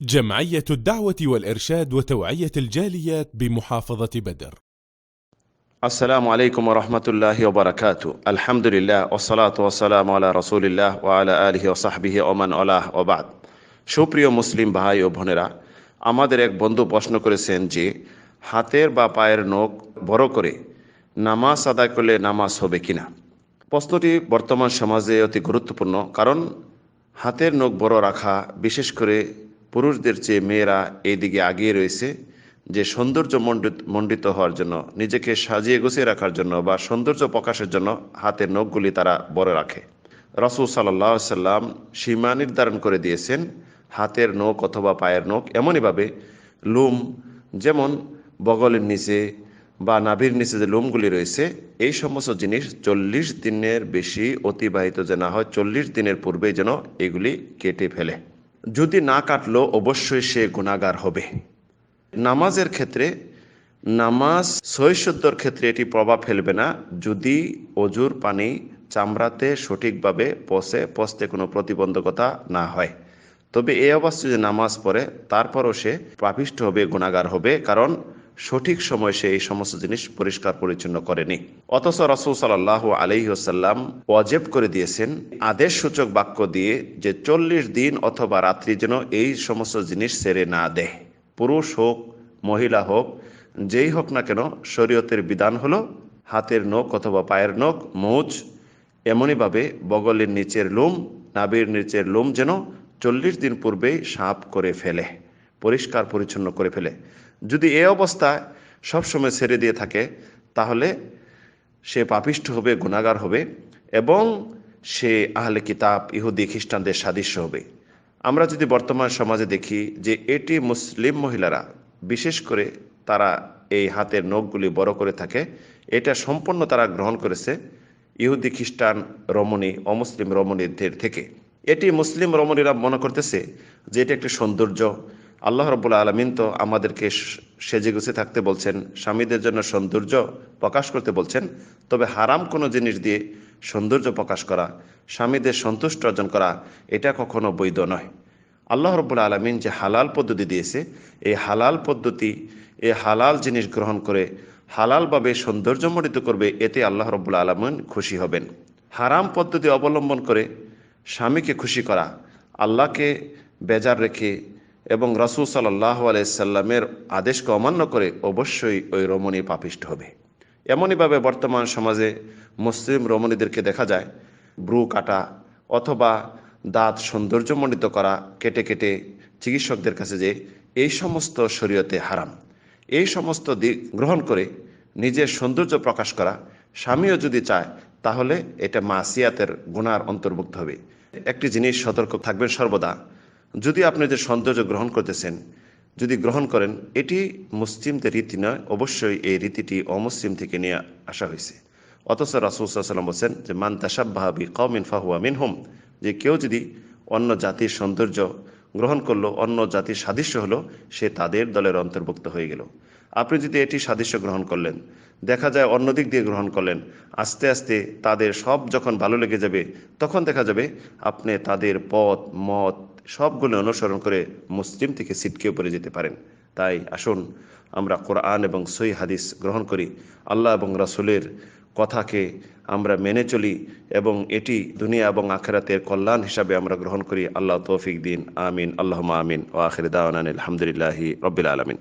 جمعية الدعوة والإرشاد وتوعية الجاليات بمحافظة بدر. আসসালামু আলাইকুম ওয়া রাহমাতুল্লাহি ওয়া বারাকাতু। আলহামদুলিল্লাহ ওয়াসসালাতু ওয়াসসালামু আলা রাসূলিল্লাহ ওয়া আলা আলিহি ওয়া সাহবিহি ওয়া মান ওয়ালাহ ওয়া বাদ। সুপ্রিয় মুসলিম ভাই ও বোনেরা, আমাদের এক বন্ধু প্রশ্ন করেছেন যে হাতের বা পায়ের নখ বড় করে নামাজ আদায় করলে নামাজ হবে কিনা। প্রশ্নটি বর্তমান সমাজে অতি গুরুত্বপূর্ণ, কারণ হাতের নখ বড় রাখা, বিশেষ করে পুরুষদের চেয়ে মেয়েরা এই দিকে আগিয়ে রয়েছে, যে সৌন্দর্য মণ্ডিত হওয়ার জন্য, নিজেকে সাজিয়ে গুছিয়ে রাখার জন্য বা সৌন্দর্য প্রকাশের জন্য হাতের নখগুলি তারা বড় রাখে। রাসূল সাল্লাল্লাহু আলাইহি সাল্লাম সীমা নির্ধারণ করে দিয়েছেন হাতের নখ অথবা পায়ের নখ এমনইভাবে লোম, যেমন বগলের নিচে বা নাভির নিচে যে লোমগুলি রয়েছে, এই সমস্ত জিনিস 40 দিনের বেশি অতিবাহিত যে না হয়, 40 দিনের পূর্বেই যেন এগুলি কেটে ফেলে। যদি না কাটলো অবশ্যই সে গুনাহগার হবে। নামাজের ক্ষেত্রে, নামাজ সহিশুদ্ধর ক্ষেত্রে এটি প্রভাব ফেলবে না যদি অজুর পানি চামড়াতে সঠিকভাবে পচতে কোনো প্রতিবন্ধকতা না হয়। তবে এই অবস্থায় যে নামাজ পড়ে তারপরও সে পাপিষ্ঠ হবে, গুনাহগার হবে, কারণ সঠিক সময় সে এই সমস্ত জিনিস পরিষ্কার পরিচ্ছন্ন করেনি। অথচ রাসূল সাল্লাল্লাহু আলাইহি ওয়াসাল্লাম ওয়াজিব করে দিয়েছেন আদেশ সূচক বাক্য দিয়ে যে 40 দিন অথবা রাত্রি যেন এই সমস্ত জিনিস ছেড়ে না দেয়। পুরুষ হোক মহিলা হোক, যেই হোক না কেন, শরীয়তের বিধান হলো হাতের নখ অথবা পায়ের নখ, মোচ, এমনইভাবে বগলের নিচের লোম, নাভির নিচের লোম যেন 40 দিন পূর্বেই সাফ করে ফেলে, পরিষ্কার পরিচ্ছন্ন করে ফেলে। যদি এই অবস্থায় সবসময় ছেড়ে দিয়ে থাকে তাহলে সে পাপিষ্ঠ হবে, গুনাহগার হবে এবং সে আহলে কিতাব, ইহুদি খ্রিস্টানদের সাদৃশ্য হবে। আমরা যদি বর্তমান সমাজে দেখি যে এটি মুসলিম মহিলারা বিশেষ করে তারা এই হাতের নখগুলি বড় করে থাকে, এটা সম্পূর্ণ তারা গ্রহণ করেছে ইহুদি খ্রিস্টান রমণী, অমুসলিম রমণীদের থেকে। এটি মুসলিম রমণীরা মনে করতেছে যে এটা একটি সৌন্দর্য। আল্লাহ রাব্বুল আলামিন তো আমাদেরকে সেজে গুছে থাকতে বলছেন, স্বামীদের জন্য সৌন্দর্য প্রকাশ করতে বলছেন। তবে হারাম কোনো জিনিস দিয়ে সৌন্দর্য প্রকাশ করা, স্বামীদের সন্তুষ্ট অর্জন করা, এটা কখনো বৈধ নয়। আল্লাহ রাব্বুল আলামিন যে হালাল পদ্ধতি দিয়েছে, এই হালাল পদ্ধতি, এই হালাল জিনিস গ্রহণ করে হালালভাবে সৌন্দর্যমণ্ডিত করবে, এতে আল্লাহ রাব্বুল আলামিন খুশি হবেন। হারাম পদ্ধতি অবলম্বন করে স্বামীকে খুশি করা, আল্লাহকে বেজার রেখে এবং রাসূল সাল্লাল্লাহু আলাইহি সাল্লামের আদেশকে অমান্য করে অবশ্যই ওই রমণী পাপিষ্ঠ হবে। এমনইভাবে বর্তমান সমাজে মুসলিম রমণীদেরকে দেখা যায় ব্রু কাটা অথবা দাঁত সৌন্দর্যমণ্ডিত করা, কেটে কেটে চিকিৎসকদের কাছে যে এই সমস্ত শরীয়তে হারাম। এই সমস্ত দিক গ্রহণ করে নিজের সৌন্দর্য প্রকাশ করা, স্বামীও যদি চায় তাহলে এটা মাসিয়াতের গুনার অন্তর্ভুক্ত হবে। একটি জিনিস সতর্ক থাকবেন সর্বদা, যদি আপনি যে সৌন্দর্য গ্রহণ করতেছেন, যদি গ্রহণ করেন, এটি মুসলিমদের রীতি নয়, অবশ্যই এই রীতিটি অমুসলিম থেকে নিয়ে আসা হয়েছে। অথচ রাসূল সাল্লাল্লাহু আলাইহি ওয়াসাল্লাম বলেন যে মান তাশাব্বাহা বিকওমিন ফাহুয়া মিনহুম, যে কেউ যদি অন্য জাতির সৌন্দর্য গ্রহণ করলো, অন্য জাতির সাদৃশ্য হলো, সে তাদের দলের অন্তর্ভুক্ত হয়ে গেল। আপনি যদি এটি সাদৃশ্য গ্রহণ করলেন, দেখা যায় অন্য দিক দিয়ে গ্রহণ করলেন, আস্তে আস্তে তাদের সব যখন ভালো লেগে যাবে, তখন দেখা যাবে আপনি তাদের পথ মত সবগুলো অনুসরণ করে মুসলিম থেকে ছিটকে পড়ে যেতে পারেন। তাই আসুন আমরা কোরআন এবং সহিহ হাদিস গ্রহণ করি, আল্লাহ এবং রাসূলের কথাকে আমরা মেনে চলি এবং এটি দুনিয়া এবং আখিরাতের কল্যাণ হিসাবে আমরা গ্রহণ করি। আল্লাহ তৌফিক দিন। আমিন, আল্লাহুম্মা আমিন। ওয়া আখিরু দাওয়ানা আলহামদুলিল্লাহি রাব্বিল আলামিন।